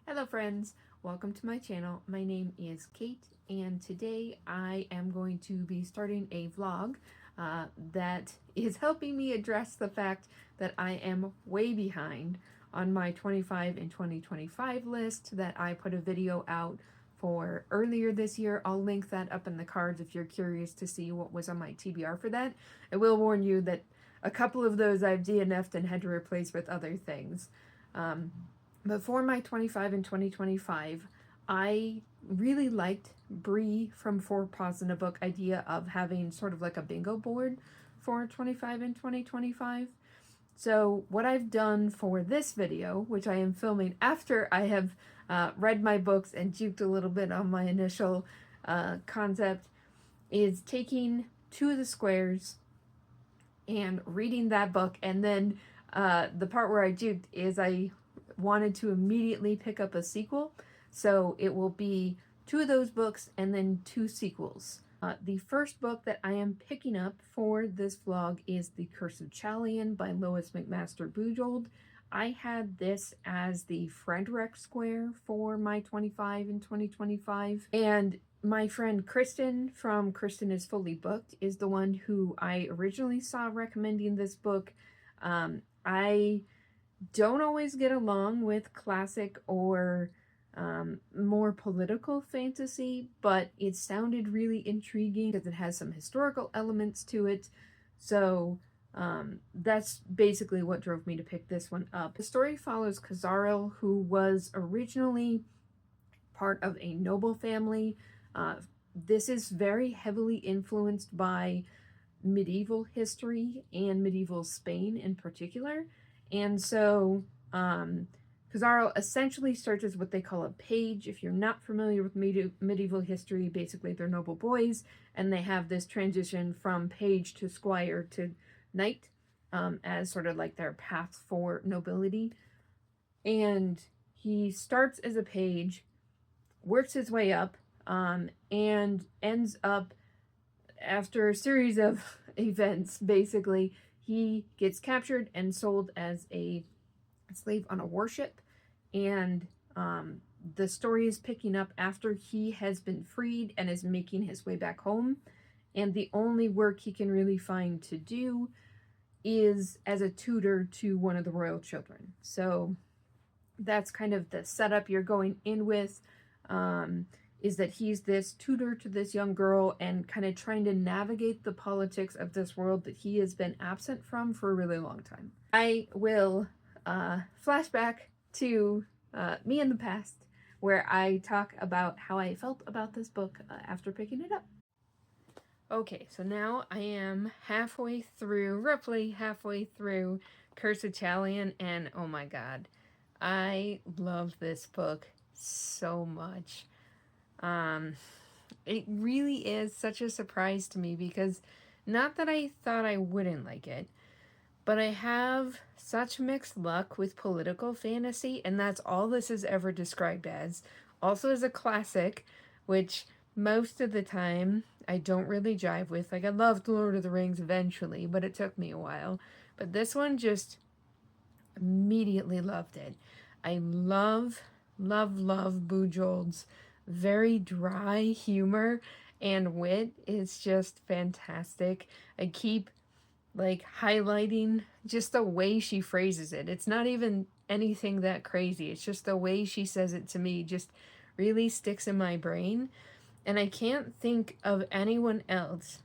Hello friends, welcome to my channel. My name is Kate and today I am going to be starting a vlog that is helping me address the fact that I am way behind on my 25 and 2025 list that I put a video out for earlier this year. I'll link that up in the cards if you're curious to see what was on my TBR for that. I will warn you that a couple of those I've DNF'd and had to replace with other things. But for my 25 and 2025, I really liked Bree from Four Paws in a Book idea of having sort of like a bingo board for 25 and 2025. So what I've done for this video, which I am filming after I have read my books and juked a little bit on my initial concept, is taking two of the squares and reading that book, and then the part where I juked is I wanted to immediately pick up a sequel, so it will be two of those books and then two sequels. The first book that I am picking up for this vlog is The Curse of Chalion by Lois McMaster Bujold. I had this as the friend rec square for my 25 and 2025, and my friend Kristen from Kristen is Fully Booked is the one who I originally saw recommending this book. I don't always get along with classic or more political fantasy, but it sounded really intriguing because it has some historical elements to it. So that's basically what drove me to pick this one up. The story follows Kazarel, who was originally part of a noble family. This is very heavily influenced by medieval history and medieval Spain in particular. And so Kazarel essentially starts as what they call a page. If you're not familiar with medieval history, basically they're noble boys, and they have this transition from page to squire to knight as sort of like their path for nobility. And he starts as a page, works his way up, and ends up, after a series of events, basically, he gets captured and sold as a slave on a warship, and the story is picking up after he has been freed and is making his way back home, and the only work he can really find to do is as a tutor to one of the royal children. So that's kind of the setup you're going in with, is that he's this tutor to this young girl and kind of trying to navigate the politics of this world that he has been absent from for a really long time. I will flash back to me in the past, where I talk about how I felt about this book after picking it up. Okay, so now I am roughly halfway through Curse of Chalion, and oh my god, I love this book so much. It really is such a surprise to me, because not that I thought I wouldn't like it, but I have such mixed luck with political fantasy, and that's all this is ever described as. Also as a classic, which most of the time I don't really jive with. Like, I loved Lord of the Rings eventually, but it took me a while. But this one, just immediately loved it. I love Bujold's very dry humor and wit. Is just fantastic. I keep like highlighting just the way she phrases it. It's not even anything that crazy. It's just the way she says it to me just really sticks in my brain. And I can't think of anyone else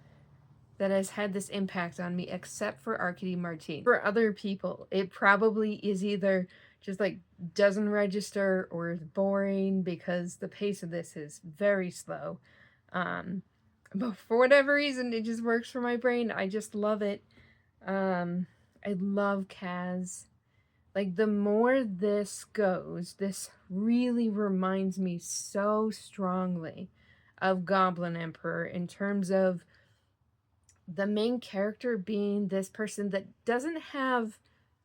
that has had this impact on me except for Arkady Martine. For other people, it probably is either just like doesn't register or is boring, because the pace of this is very slow. But for whatever reason, it just works for my brain. I just love it. I love Kaz. Like, the more this goes, this really reminds me so strongly of Goblin Emperor, in terms of the main character being this person that doesn't have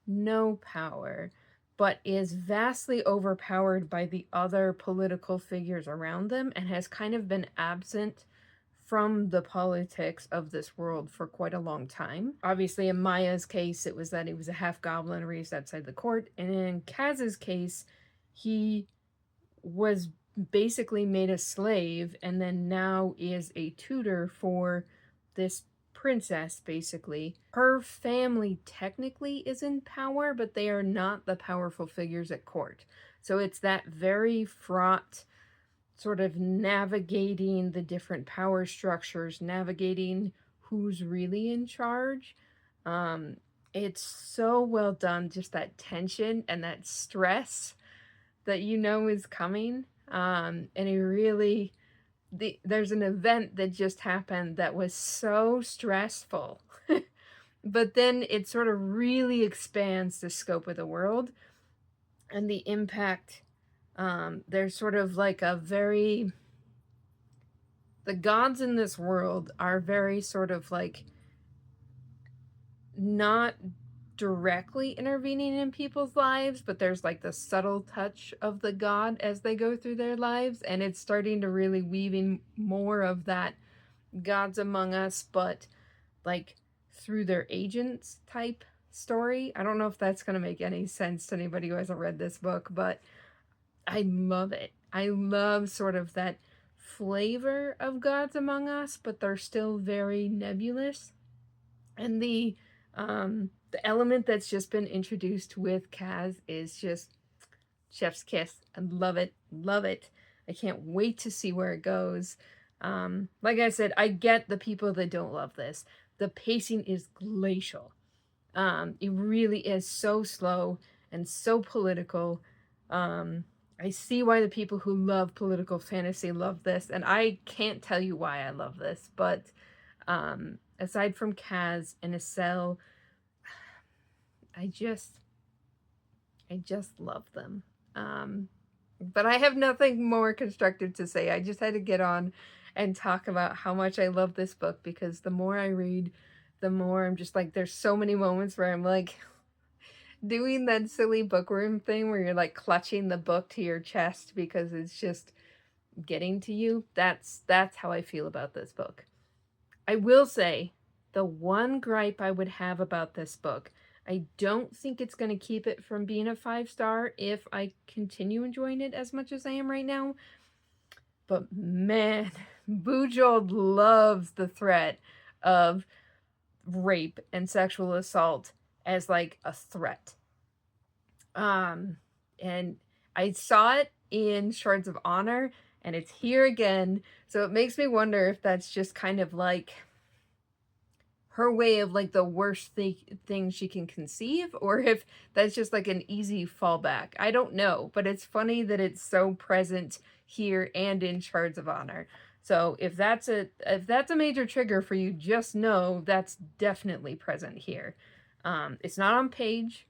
no power, but is vastly overpowered by the other political figures around them, and has kind of been absent from the politics of this world for quite a long time. Obviously, in Maya's case, it was that he was a half goblin raised outside the court, and in Kaz's case, he was basically made a slave and then now is a tutor for this princess, basically. Her family technically is in power, but they are not the powerful figures at court. So it's that very fraught sort of navigating the different power structures, navigating who's really in charge. It's so well done, just that tension and that stress that you know is coming. And it really, there's an event that just happened that was so stressful. But then it sort of really expands the scope of the world and the impact. There's sort of like a very, the gods in this world are very sort of like not directly intervening in people's lives, but there's like the subtle touch of the god as they go through their lives, and it's starting to really weaving more of that gods among us, but like through their agents type story. I don't know if that's going to make any sense to anybody who hasn't read this book, but I love it. I love sort of that flavor of gods among us, but they're still very nebulous. And the element that's just been introduced with Kaz is just chef's kiss. I love it. Love it. I can't wait to see where it goes. Like I said, I get the people that don't love this. The pacing is glacial. It really is so slow and so political. I see why the people who love political fantasy love this, and I can't tell you why I love this, but aside from Kaz and Estelle, I just love them. But I have nothing more constructive to say. I just had to get on and talk about how much I love this book, because the more I read, the more I'm just like, there's so many moments where I'm like doing that silly bookworm thing where you're like clutching the book to your chest because it's just getting to you. That's how I feel about this book. I will say the one gripe I would have about this book, I don't think it's going to keep it from being a 5-star if I continue enjoying it as much as I am right now. But man, Bujold loves the threat of rape and sexual assault as like a threat. And I saw it in Shards of Honor, and it's here again. So it makes me wonder if that's just kind of like her way of like the worst thing she can conceive, or if that's just like an easy fallback. I don't know, but it's funny that it's so present here and in Shards of Honor. So if that's a major trigger for you, just know that's definitely present here. It's not on page,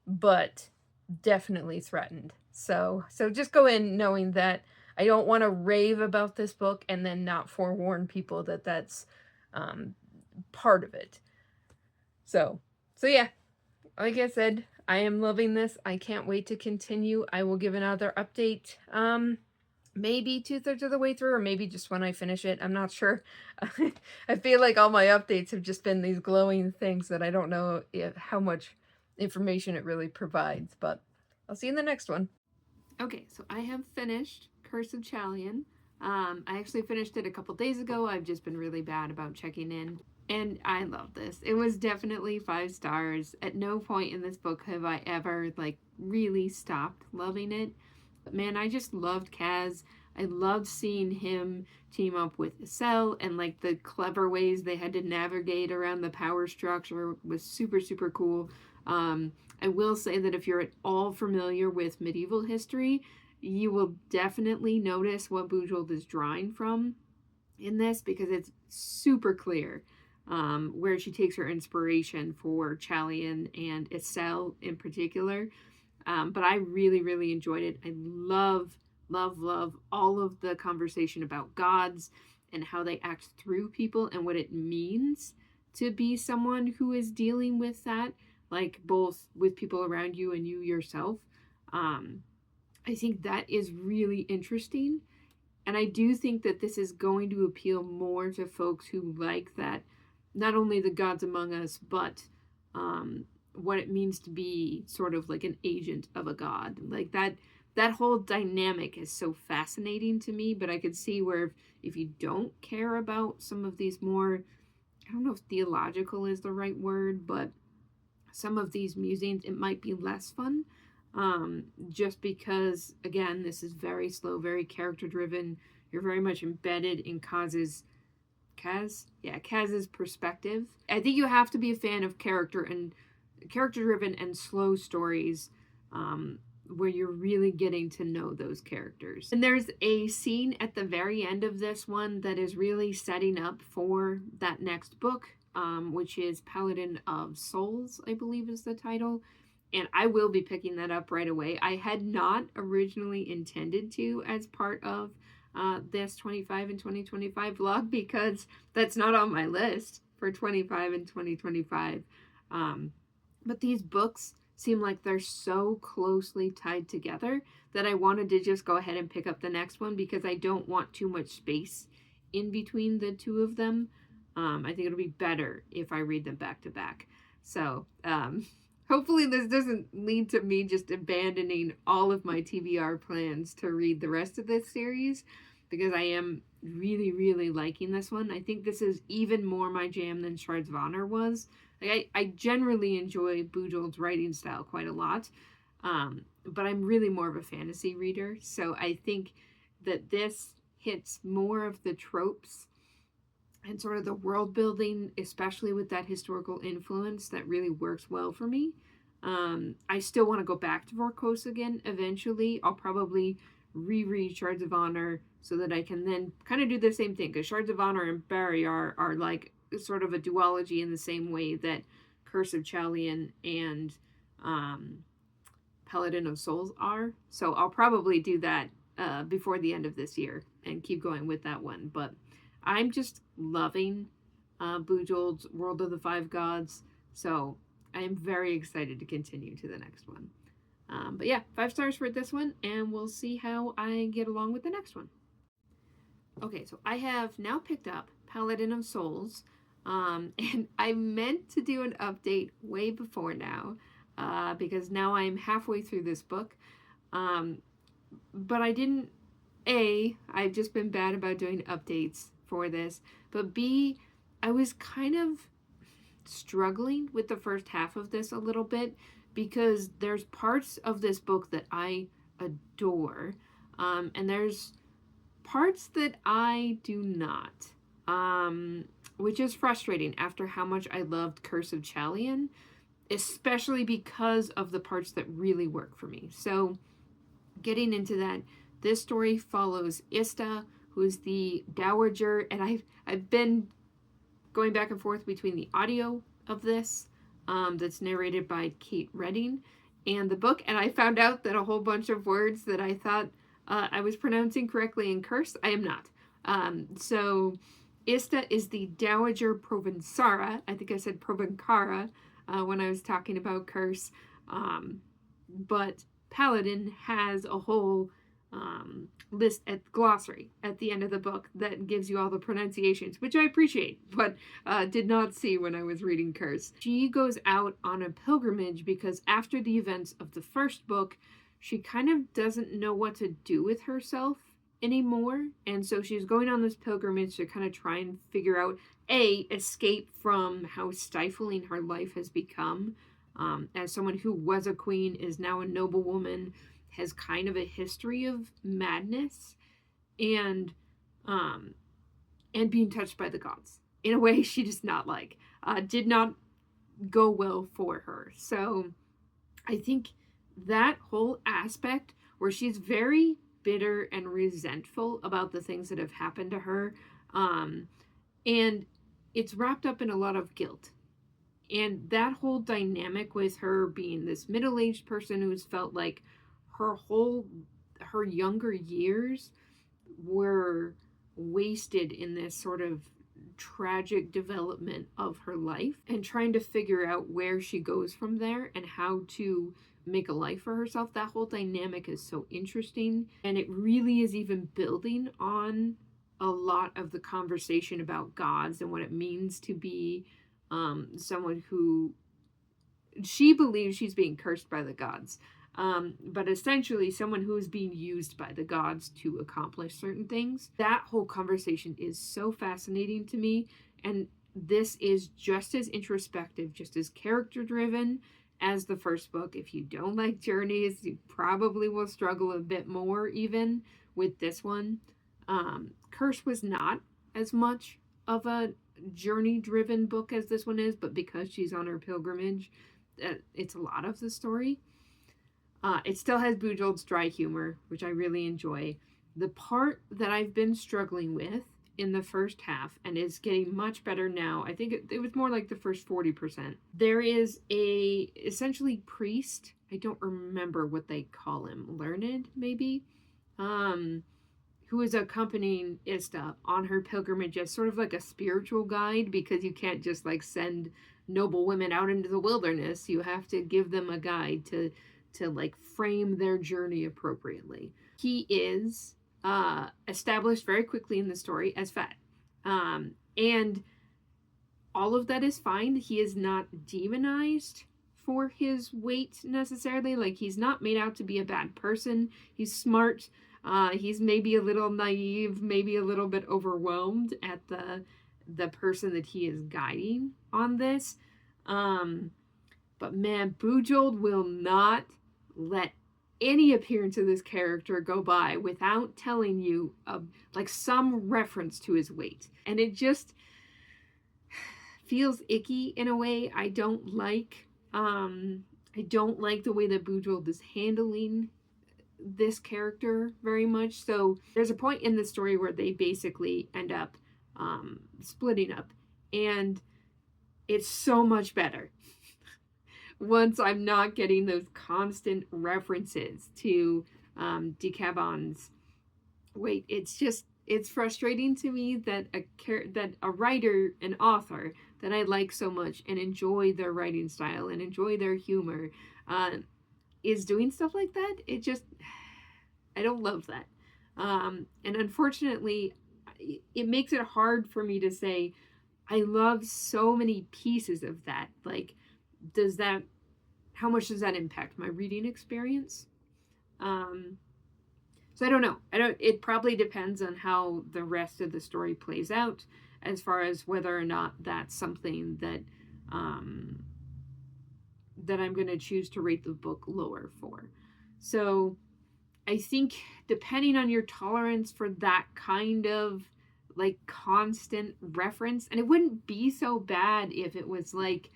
but definitely threatened. So just go in knowing that I don't want to rave about this book and then not forewarn people that that's part of it. So yeah, like I said, I am loving this. I can't wait to continue. I will give another update maybe 2/3 of the way through, or maybe just when I finish it. I'm not sure. I feel like all my updates have just been these glowing things that I don't know how much information it really provides, but I'll see you in the next one. Okay, so I have finished Curse of Chalion. I actually finished it a couple days ago. I've just been really bad about checking in, and I love this. It was definitely 5 stars. At no point in this book have I ever like really stopped loving it. But man, I just loved Kaz. I loved seeing him team up with Estelle, and like the clever ways they had to navigate around the power structure was super, super cool. I will say that if you're at all familiar with medieval history, you will definitely notice what Bujold is drawing from in this, because it's super clear where she takes her inspiration for Chalion and Estelle in particular. But I really, really enjoyed it. I love all of the conversation about gods and how they act through people and what it means to be someone who is dealing with that, like both with people around you and you yourself. I think that is really interesting. And I do think that this is going to appeal more to folks who like that, not only the gods among us, but what it means to be sort of like an agent of a god. Like that whole dynamic is so fascinating to me, but I could see where if you don't care about some of these more, I don't know if theological is the right word, but some of these musings, it might be less fun. Just because, again, this is very slow, very character driven. You're very much embedded in Kaz's perspective. I think you have to be a fan of character driven and slow stories, where you're really getting to know those characters. And there's a scene at the very end of this one that is really setting up for that next book, which is Paladin of Souls, I believe is the title. And I will be picking that up right away. I had not originally intended to as part of this 25 and 2025 vlog, because that's not on my list for 25 and 2025. But these books seem like they're so closely tied together that I wanted to just go ahead and pick up the next one, because I don't want too much space in between the two of them. I think it'll be better if I read them back to back. So hopefully this doesn't lead to me just abandoning all of my TBR plans to read the rest of this series, because I am really, really liking this one. I think this is even more my jam than Shards of Honor was. Like, I generally enjoy Bujold's writing style quite a lot, but I'm really more of a fantasy reader, so I think that this hits more of the tropes and sort of the world building, especially with that historical influence, that really works well for me. I still want to go back to Vorkos again eventually. I'll probably reread Shards of Honor so that I can then kind of do the same thing, because Shards of Honor and Barry are like sort of a duology in the same way that Curse of Chalion and Paladin of Souls are. So I'll probably do that before the end of this year and keep going with that one. But I'm just loving Bujold's World of the Five Gods, so I am very excited to continue to the next one. But yeah, 5 stars for this one, and we'll see how I get along with the next one. Okay, so I have now picked up Paladin of Souls, and I meant to do an update way before now, because now I'm halfway through this book, but I didn't. A, I've just been bad about doing updates for this, but B, I was kind of struggling with the first half of this a little bit, because there's parts of this book that I adore, and there's parts that I do not, which is frustrating after how much I loved Curse of Chalion, especially because of the parts that really work for me. So getting into that, this story follows Ista, who is the dowager, and I've been going back and forth between the audio of this, that's narrated by Kate Redding, and the book, and I found out that a whole bunch of words that I thought I was pronouncing correctly in Curse, I am not. So Ista is the Dowager Provencara. I think I said Provencara when I was talking about Curse. But Paladin has a whole list at glossary at the end of the book that gives you all the pronunciations, which I appreciate, but did not see when I was reading Curse. She goes out on a pilgrimage because after the events of the first book, she kind of doesn't know what to do with herself anymore, and so she's going on this pilgrimage to kind of try and figure out, escape from how stifling her life has become. As someone who was a queen, is now a noblewoman, has kind of a history of madness and being touched by the gods in a way she does not like. Did not go well for her. So I think that whole aspect where she's very bitter and resentful about the things that have happened to her, and it's wrapped up in a lot of guilt. And that whole dynamic with her being this middle-aged person who's felt like her younger years were wasted in this sort of tragic development of her life, and trying to figure out where she goes from there and how to make a life for herself. That whole dynamic is so interesting, and it really is even building on a lot of the conversation about gods and what it means to be someone who she believes she's being cursed by the gods. but essentially someone who is being used by the gods to accomplish certain things. That whole conversation is so fascinating to me, and this is just as introspective, just as character driven as the first book. If you don't like journeys, you probably will struggle a bit more even with this one. Curse was not as much of a journey driven book as this one is, but because she's on her pilgrimage, it's a lot of the story. It still has Bujold's dry humor, which I really enjoy. The part that I've been struggling with in the first half, and is getting much better now, I think it was more like the first 40%. There is a essentially priest, I don't remember what they call him, learned maybe, who is accompanying Ista on her pilgrimage as sort of like a spiritual guide, because you can't just like send noble women out into the wilderness. You have to give them a guide to like frame their journey appropriately. He is established very quickly in the story as fat. And all of that is fine. He is not demonized for his weight necessarily. Like, he's not made out to be a bad person. He's smart. He's maybe a little naive, maybe a little bit overwhelmed at the person that he is guiding on this. But man, Bujold will not let any appearance of this character go by without telling you like some reference to his weight. And it just feels icky in a way I don't like. I don't like the way that Bujold is handling this character very much. So there's a point in the story where they basically end up splitting up, and it's so much better once I'm not getting those constant references to Decabon's weight. It's frustrating to me that a writer, an author that I like so much and enjoy their writing style and enjoy their humor, is doing stuff like that. I don't love that. And unfortunately, it makes it hard for me to say I love so many pieces of that. Like, how much does that impact my reading experience? So I don't know. It probably depends on how the rest of the story plays out, as far as whether or not that's something that that I'm going to choose to rate the book lower for. So I think depending on your tolerance for that kind of like constant reference, and it wouldn't be so bad if it was like,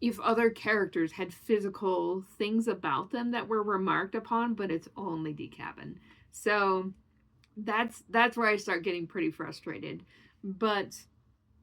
if other characters had physical things about them that were remarked upon, but it's only Decabon. So that's where I start getting pretty frustrated. But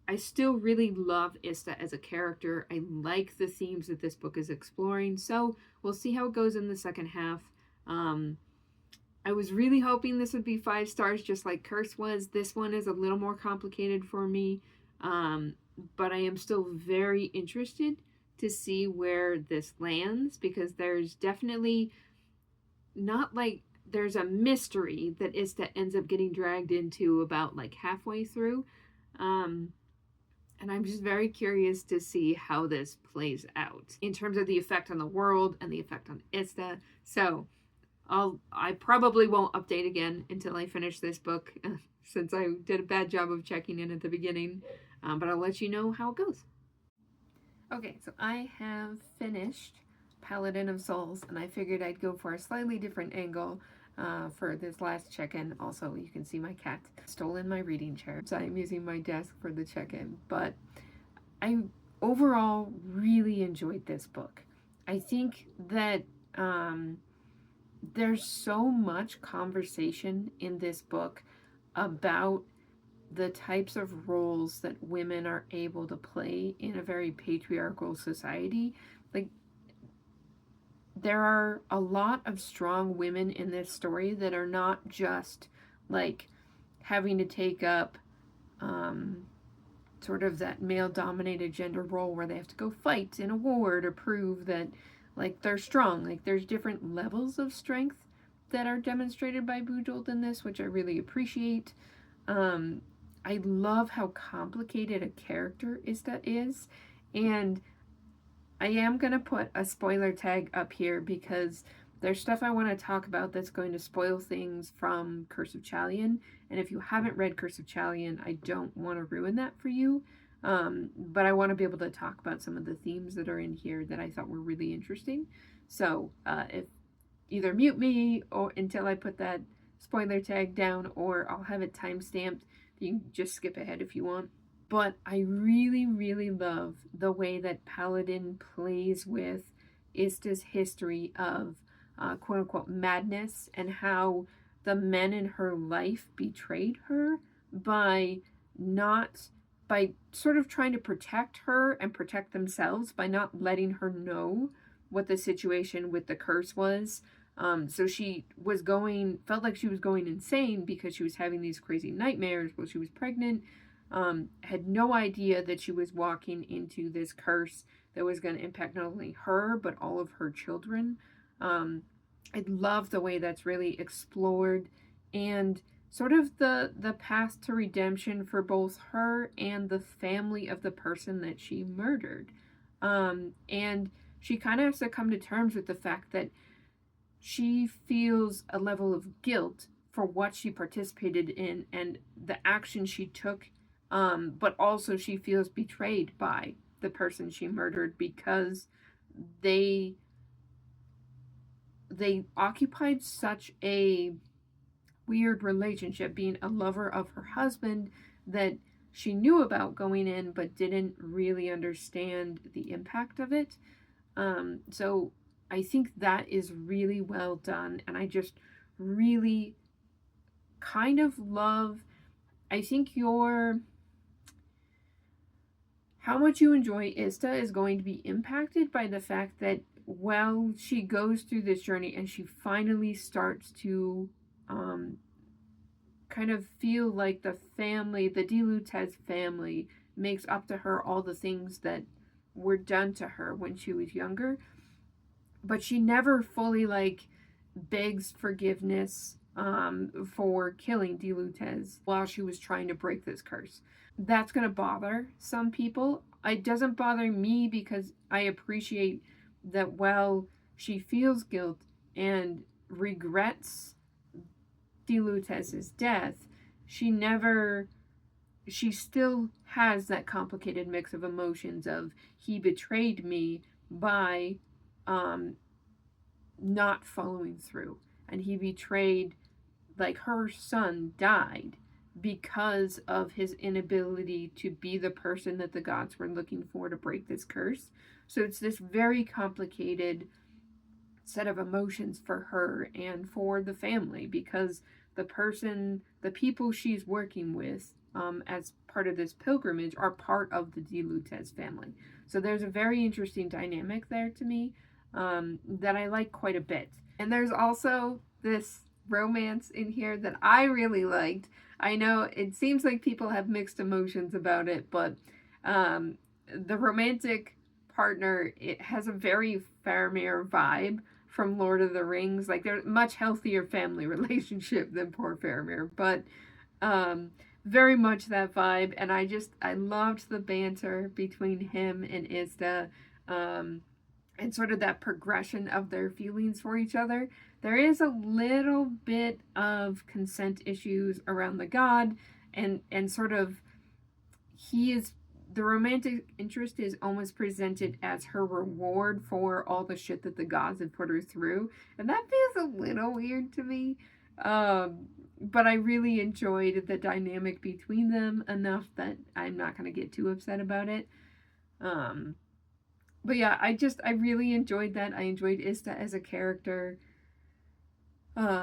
I still really love Ista as a character. I like the themes that this book is exploring. So we'll see how it goes in the second half. I was really hoping this would be 5 stars, just like Curse was. This one is a little more complicated for me. But I am still very interested to see where this lands, because there's definitely not like, there's a mystery that Ista ends up getting dragged into about like halfway through. And I'm just very curious to see how this plays out in terms of the effect on the world and the effect on Ista. So I probably won't update again until I finish this book, since I did a bad job of checking in at the beginning. But I'll let you know how it goes. Okay, so I have finished Paladin of Souls, and I figured I'd go for a slightly different angle for this last check-in. Also, you can see my cat stolen my reading chair, so I'm using my desk for the check-in. But I overall really enjoyed this book. I think that there's so much conversation in this book about the types of roles that women are able to play in a very patriarchal society. Like, there are a lot of strong women in this story that are not just like having to take up sort of that male-dominated gender role where they have to go fight in a war to prove that like they're strong. Like, there's different levels of strength that are demonstrated by Bujold in this, which I really appreciate. I love how complicated a character Ista is, and I am going to put a spoiler tag up here because there's stuff I want to talk about that's going to spoil things from Curse of Chalion. And if you haven't read Curse of Chalion, I don't want to ruin that for you. But I want to be able to talk about some of the themes that are in here that I thought were really interesting. So if either mute me or until I put that spoiler tag down, or I'll have it timestamped. You can just skip ahead if you want. But I really, really love the way that Paladin plays with Ista's history of quote-unquote madness, and how the men in her life betrayed her by sort of trying to protect her and protect themselves by not letting her know what the situation with the curse was. So she felt like she was going insane because she was having these crazy nightmares while she was pregnant. Had no idea that she was walking into this curse that was going to impact not only her, but all of her children. I love the way that's really explored, and sort of the path to redemption for both her and the family of the person that she murdered. And she kind of has to come to terms with the fact that she feels a level of guilt for what she participated in and the action she took, but also she feels betrayed by the person she murdered because they occupied such a weird relationship, being a lover of her husband that she knew about going in but didn't really understand the impact of it. So I think that is really well done, and I just really kind of love, I think how much you enjoy Ista is going to be impacted by the fact that while she goes through this journey and she finally starts to kind of feel like the DeLutez family makes up to her all the things that were done to her when she was younger, but she never fully begs forgiveness for killing DeLutez while she was trying to break this curse. That's going to bother some people. It doesn't bother me because I appreciate that while she feels guilt and regrets DeLutez's death, she still has that complicated mix of emotions of, he betrayed me by not following through, and he betrayed, her son died because of his inability to be the person that the gods were looking for to break this curse. So it's this very complicated set of emotions for her and for the family, because the people she's working with as part of this pilgrimage are part of the DeLutez family. So there's a very interesting dynamic there to me that I like quite a bit. And there's also this romance in here that I really liked. I know it seems like people have mixed emotions about it, but the romantic partner, it has a very Faramir vibe from Lord of the Rings. They're a much healthier family relationship than poor Faramir, but very much that vibe. And I loved the banter between him and Ista, and sort of that progression of their feelings for each other. There is a little bit of consent issues around the god, and sort of the romantic interest is almost presented as her reward for all the shit that the gods have put her through, and that feels a little weird to me. But I really enjoyed the dynamic between them enough that I'm not going to get too upset about it. But yeah, I really enjoyed that. I enjoyed Ista as a character. Is there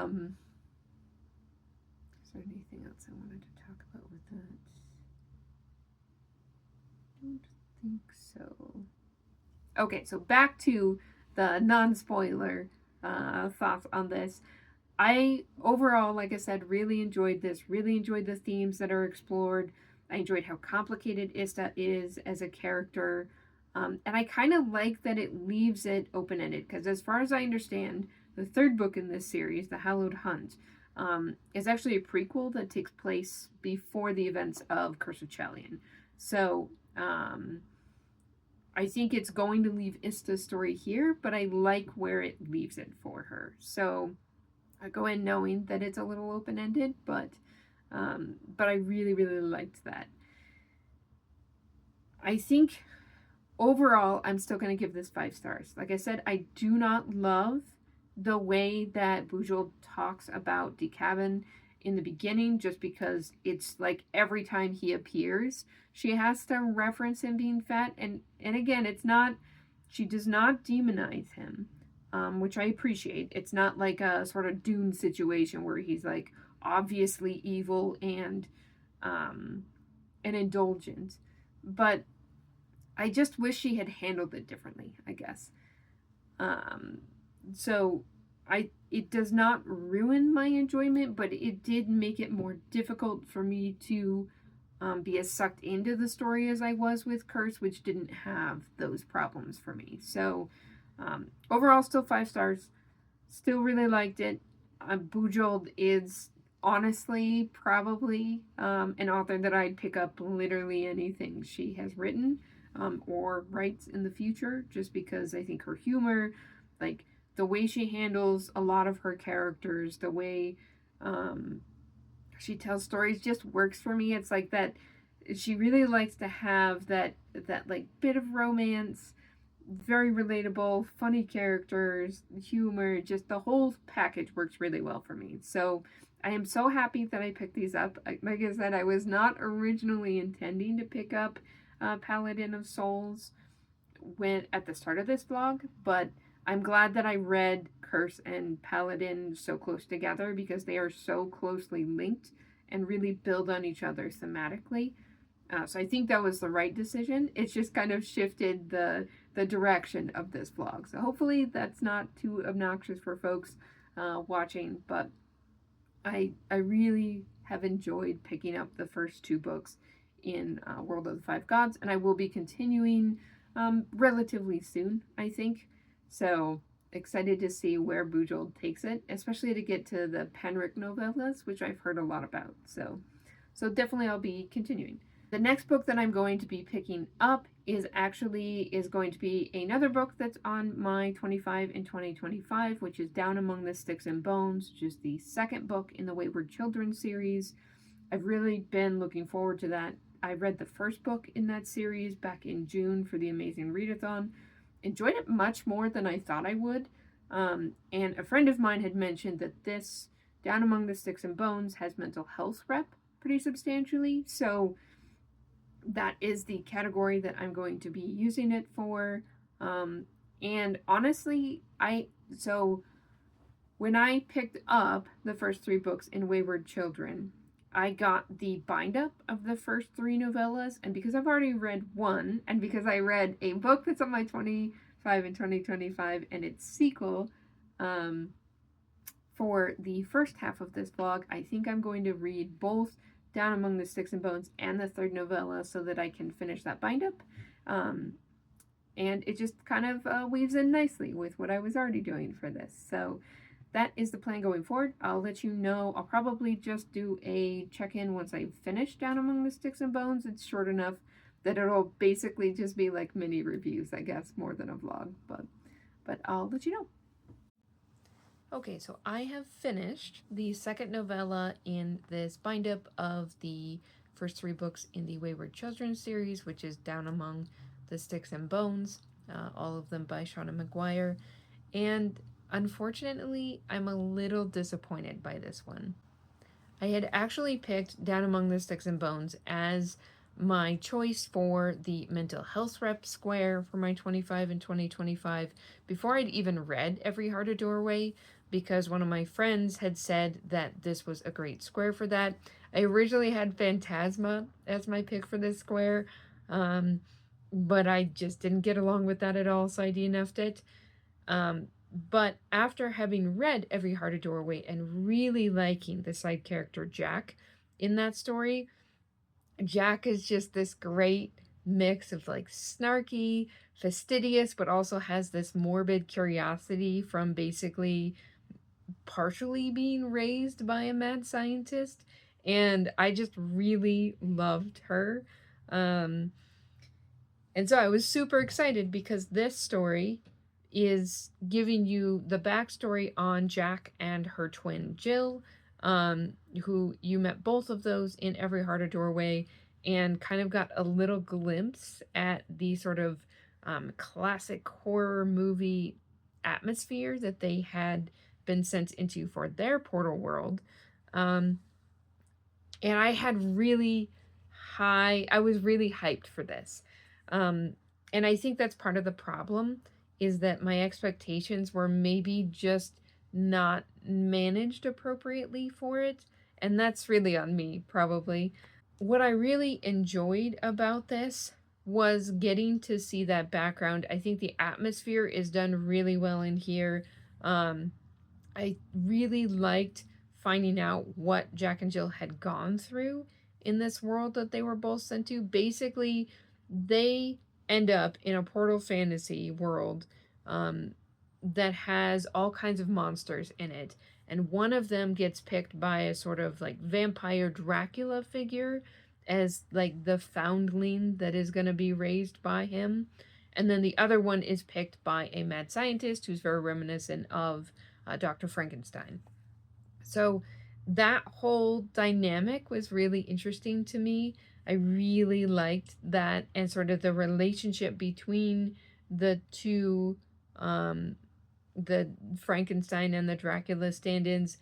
anything else I wanted to talk about with that? I don't think so. Okay, so back to the non-spoiler thoughts on this. I overall, like I said, really enjoyed this. Really enjoyed the themes that are explored. I enjoyed how complicated Ista is as a character. And I kind of like that it leaves it open-ended, because as far as I understand, the third book in this series, The Hallowed Hunt, is actually a prequel that takes place before the events of Curse of Chalion. So I I think it's going to leave Ista's story here, but I like where it leaves it for her. So I go in knowing that it's a little open-ended, but I really, really liked that. I think overall, I'm still going to give this 5 stars. Like I said, I do not love the way that Bujold talks about Decavin in the beginning, just because it's like every time he appears, she has to reference him being fat. And again, it's not, she does not demonize him, which I appreciate. It's not like a sort of Dune situation where he's like obviously evil and indulgent. But I just wish she had handled it differently, I guess. So it does not ruin my enjoyment, but it did make it more difficult for me to be as sucked into the story as I was with Curse, which didn't have those problems for me. So overall, still 5 stars. Still really liked it. Bujold is honestly probably an author that I'd pick up literally anything she has written or writes in the future, just because I think her humor, like the way she handles a lot of her characters, the way she tells stories just works for me. It's like that she really likes to have that like bit of romance, very relatable, funny characters, humor, just the whole package works really well for me. So I am so happy that I picked these up. Like I said, I was not originally intending to pick up Paladin of Souls when at the start of this vlog, but I'm glad that I read Curse and Paladin so close together, because they are so closely linked and really build on each other thematically. So I think that was the right decision. It's just kind of shifted the direction of this vlog. So hopefully that's not too obnoxious for folks watching, but I really have enjoyed picking up the first 2 books in World of the Five Gods, and I will be continuing relatively soon, I think. So excited to see where Bujold takes it, especially to get to the Penric novellas, which I've heard a lot about. So definitely I'll be continuing. The next book that I'm going to be picking up is going to be another book that's on my 25 in 2025, which is Down Among the Sticks and Bones, which is the second book in the Wayward Children series. I've really been looking forward to that. I read the first book in that series back in June for the Amazing Readathon. Enjoyed it much more than I thought I would. And a friend of mine had mentioned that this Down Among the Sticks and Bones has mental health rep pretty substantially. So that is the category that I'm going to be using it for. And honestly, when I picked up the first 3 books in Wayward Children, I got the bind-up of the first 3 novellas, and because I've already read 1, and because I read a book that's on my 25 in 2025 and its sequel, for the first half of this vlog, I think I'm going to read both Down Among the Sticks and Bones and the 3rd novella so that I can finish that bind-up. And it just kind of weaves in nicely with what I was already doing for this. So that is the plan going forward. I'll let you know. I'll probably just do a check-in once I finish Down Among the Sticks and Bones. It's short enough that it'll basically just be like mini reviews, I guess, more than a vlog. But I'll let you know. Okay, so I have finished the 2nd novella in this bind-up of the first 3 books in the Wayward Children series, which is Down Among the Sticks and Bones, all of them by Shauna McGuire. And unfortunately, I'm a little disappointed by this one. I had actually picked Down Among the Sticks and Bones as my choice for the mental health rep square for my 25 in 2025 before I'd even read Every Heart a Doorway, because one of my friends had said that this was a great square for that. I originally had Phantasma as my pick for this square, but I just didn't get along with that at all, so I DNF'd it. But after having read Every Heart a Doorway and really liking the side character Jack in that story, Jack is just this great mix of like snarky, fastidious, but also has this morbid curiosity from basically partially being raised by a mad scientist. And I just really loved her. And so I was super excited because this story is giving you the backstory on Jack and her twin Jill, who you met both of those in Every Heart a Doorway, and kind of got a little glimpse at the sort of classic horror movie atmosphere that they had been sent into for their portal world. Um, and I was really hyped for this. Um, and I think that's part of the problem, is that my expectations were maybe just not managed appropriately for it. And that's really on me, probably. What I really enjoyed about this was getting to see that background. I think the atmosphere is done really well in here. Um, I really liked finding out what Jack and Jill had gone through in this world that they were both sent to. Basically, they end up in a portal fantasy world um, that has all kinds of monsters in it. And one of them gets picked by a sort of like vampire Dracula figure as like the foundling that is going to be raised by him. And then the other one is picked by a mad scientist who's very reminiscent of Dr. Frankenstein. So that whole dynamic was really interesting to me. I really liked that, and sort of the relationship between the two, the Frankenstein and the Dracula stand ins,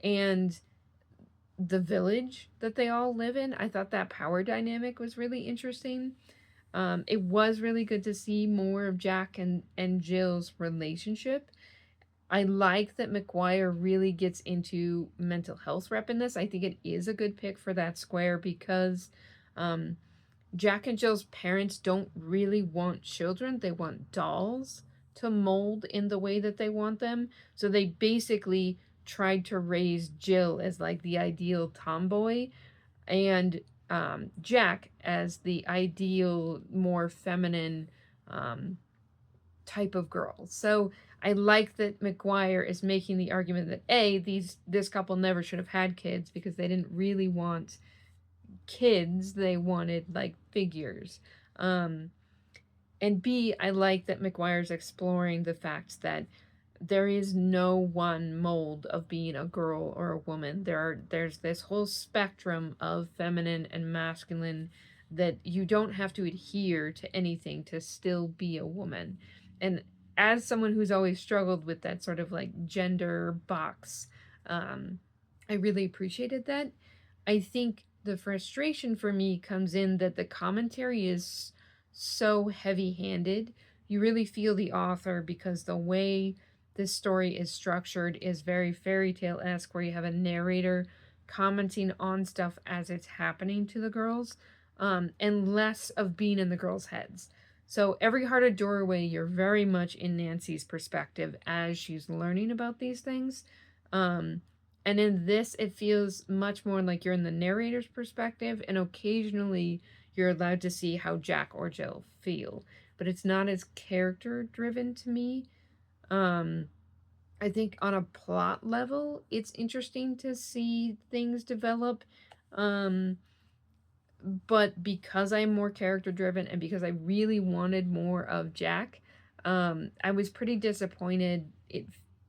and the village that they all live in. I thought that power dynamic was really interesting. It was really good to see more of Jack and Jill's relationship. I like that McGuire really gets into mental health rep in this. I think it is a good pick for that square because um, Jack and Jill's parents don't really want children. They want dolls to mold in the way that they want them. So they basically tried to raise Jill as like the ideal tomboy and Jack as the ideal, more feminine type of girl. So I like that McGuire is making the argument that this couple never should have had kids because they didn't really want kids, they wanted like figures. And B, I like that McGuire's exploring the fact that there is no one mold of being a girl or a woman. There's this whole spectrum of feminine and masculine that you don't have to adhere to anything to still be a woman. And as someone who's always struggled with that sort of like gender box, I really appreciated that. I think the frustration for me comes in that the commentary is so heavy handed. You really feel the author because the way this story is structured is very fairy tale esque, where you have a narrator commenting on stuff as it's happening to the girls, and less of being in the girls' heads. So Every Heart a Doorway, you're very much in Nancy's perspective as she's learning about these things. And in this, it feels much more like you're in the narrator's perspective, and occasionally you're allowed to see how Jack or Jill feel. But it's not as character driven to me. I think on a plot level, it's interesting to see things develop. But because I'm more character driven and because I really wanted more of Jack, I was pretty disappointed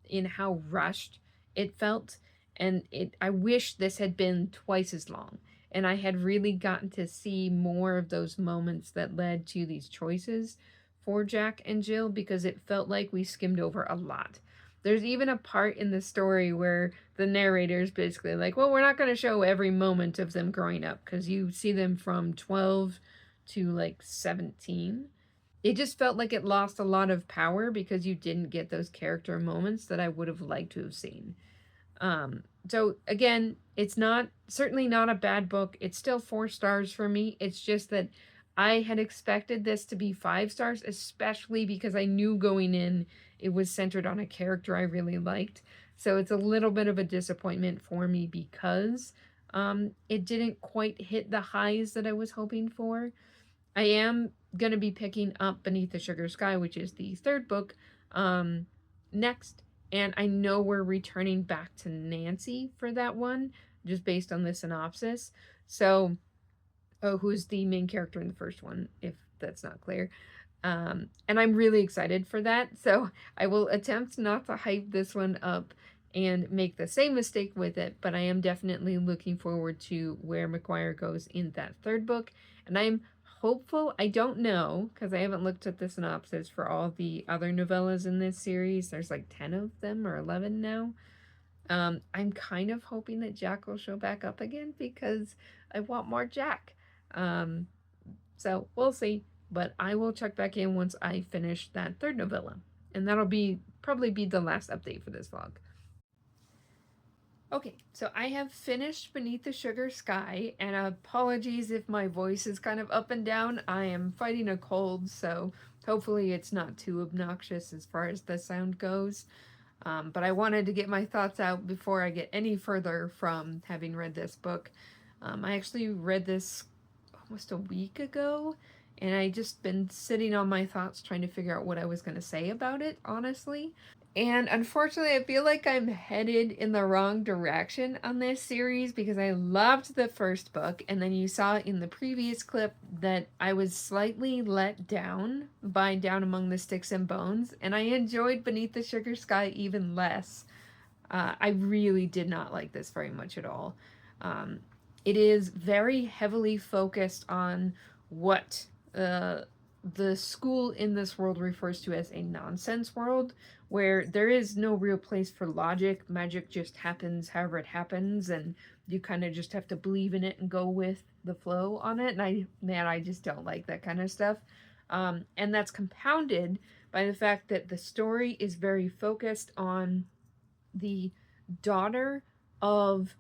in how rushed it felt. And I wish this had been twice as long. And I had really gotten to see more of those moments that led to these choices for Jack and Jill, because it felt like we skimmed over a lot. There's even a part in the story where the narrator's basically like, well, we're not going to show every moment of them growing up because you see them from 12 to like 17. It just felt like it lost a lot of power because you didn't get those character moments that I would have liked to have seen. So again, it's certainly not a bad book. It's still 4 stars for me. It's just that I had expected this to be 5 stars, especially because I knew going in it was centered on a character I really liked. So it's a little bit of a disappointment for me because it didn't quite hit the highs that I was hoping for. I am going to be picking up Beneath the Sugar Sky, which is the 3rd book, next. And I know we're returning back to Nancy for that one, just based on the synopsis. So, who's the main character in the first one, if that's not clear. And I'm really excited for that, so I will attempt not to hype this one up and make the same mistake with it, but I am definitely looking forward to where McGuire goes in that third book, and I'm hopeful. I don't know, because I haven't looked at the synopsis for all the other novellas in this series. There's like 10 of them, or 11 now. I'm kind of hoping that Jack will show back up again, because I want more Jack. So we'll see. But I will check back in once I finish that third novella. And that'll probably be the last update for this vlog. Okay, so I have finished Beneath the Sugar Sky, and apologies if my voice is kind of up and down. I am fighting a cold, so hopefully it's not too obnoxious as far as the sound goes. But I wanted to get my thoughts out before I get any further from having read this book. I actually read this almost a week ago, and I just been sitting on my thoughts trying to figure out what I was going to say about it, honestly. And unfortunately, I feel like I'm headed in the wrong direction on this series, because I loved the first book, and then you saw in the previous clip that I was slightly let down by Down Among the Sticks and Bones, and I enjoyed Beneath the Sugar Sky even less. I really did not like this very much at all. It is very heavily focused on what the school in this world refers to as a nonsense world, where there is no real place for logic. Magic just happens however it happens, and you kind of just have to believe in it and go with the flow on it. And I just don't like that kind of stuff. And that's compounded by the fact that the story is very focused on the daughter of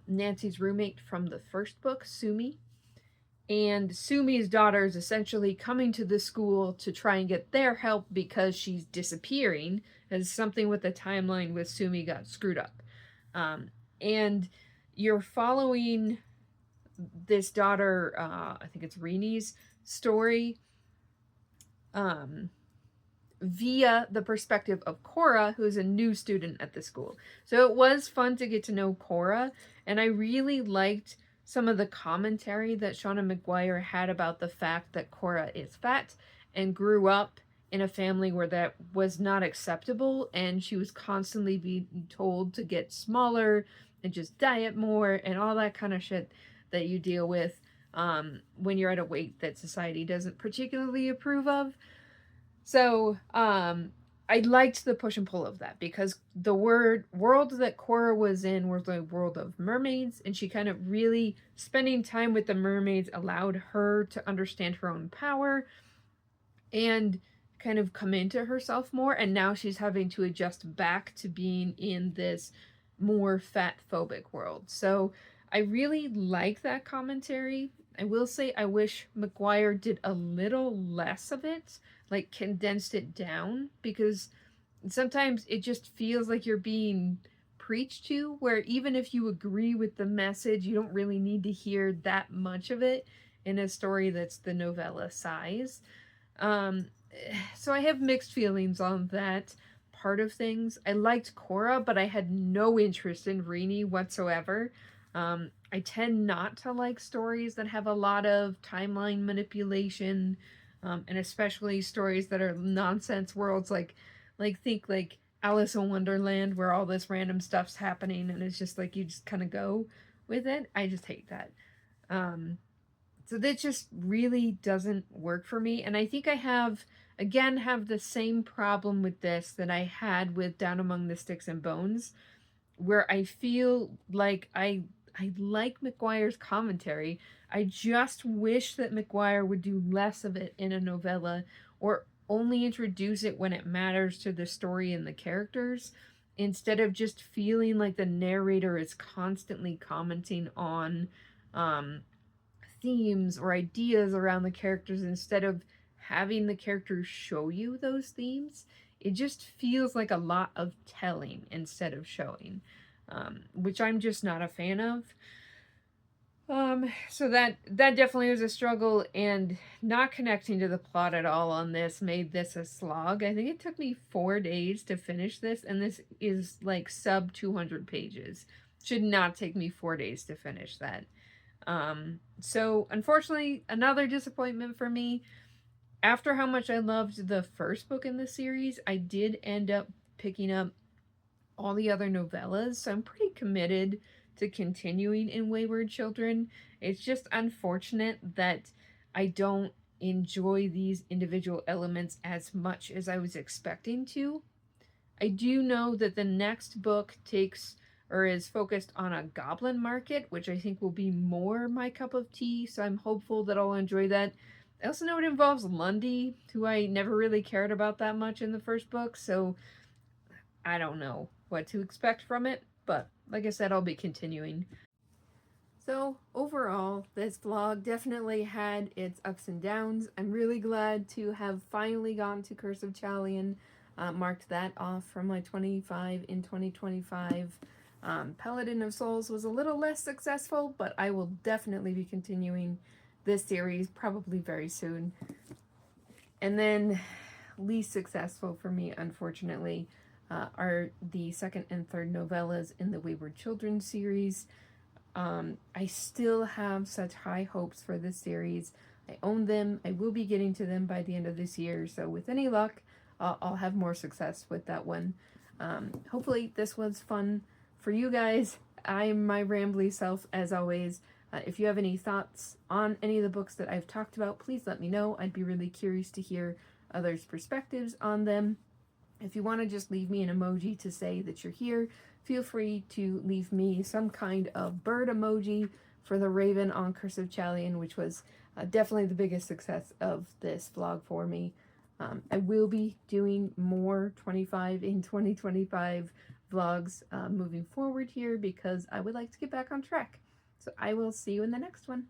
Nancy's roommate from the first book, Sumi. And Sumi's daughter is essentially coming to the school to try and get their help because she's disappearing, as something with the timeline with Sumi got screwed up. And you're following this daughter, I think it's Rini's story, via the perspective of Cora, who's a new student at the school. So it was fun to get to know Cora, and I really liked some of the commentary that Shauna McGuire had about the fact that Cora is fat and grew up in a family where that was not acceptable, and she was constantly being told to get smaller and just diet more and all that kind of shit that you deal with when you're at a weight that society doesn't particularly approve of. So I liked the push and pull of that, because the world that Cora was in was the world of mermaids, and she kind of really, spending time with the mermaids allowed her to understand her own power and kind of come into herself more, and now she's having to adjust back to being in this more fat-phobic world. So I really like that commentary. I will say I wish McGuire did a little less of it, like condensed it down, because sometimes it just feels like you're being preached to, where even if you agree with the message, you don't really need to hear that much of it in a story that's the novella size. So I have mixed feelings on that part of things. I liked Cora, but I had no interest in Rini whatsoever. I tend not to like stories that have a lot of timeline manipulation, and especially stories that are nonsense worlds, like think like Alice in Wonderland, where all this random stuff's happening and it's just like you just kind of go with it. I just hate that. So that just really doesn't work for me, and I think I have the same problem with this that I had with Down Among the Sticks and Bones, where I feel like I like McGuire's commentary. I just wish that McGuire would do less of it in a novella, or only introduce it when it matters to the story and the characters, instead of just feeling like the narrator is constantly commenting on themes or ideas around the characters instead of having the characters show you those themes. It just feels like a lot of telling instead of showing, which I'm just not a fan of. So that definitely was a struggle, and not connecting to the plot at all on this made this a slog. I think it took me 4 days to finish this, and this is like sub 200 pages. Should not take me 4 days to finish that. So unfortunately, another disappointment for me. After how much I loved the first book in the series, I did end up picking up all the other novellas, so I'm pretty committed to continuing in Wayward Children. It's just unfortunate that I don't enjoy these individual elements as much as I was expecting to. I do know that the next book takes or is focused on a goblin market, which I think will be more my cup of tea, so I'm hopeful that I'll enjoy that. I also know it involves Lundy, who I never really cared about that much in the first book, so I don't know what to expect from it, but like I said, I'll be continuing. So overall, this vlog definitely had its ups and downs. I'm really glad to have finally gone to Curse of Chalion, marked that off from my 25 in 2025. Paladin of Souls was a little less successful, but I will definitely be continuing this series probably very soon. And then least successful for me, unfortunately, are the second and third novellas in the Wayward Children series. I still have such high hopes for this series. I own them. I will be getting to them by the end of this year, so with any luck, I'll have more success with that one. Hopefully this was fun for you guys. I'm my rambly self, as always. If you have any thoughts on any of the books that I've talked about, please let me know. I'd be really curious to hear others' perspectives on them. If you want to just leave me an emoji to say that you're here, feel free to leave me some kind of bird emoji for the raven on Curse of Chalion, which was definitely the biggest success of this vlog for me. I will be doing more 25 in 2025 vlogs moving forward here because I would like to get back on track. So I will see you in the next one.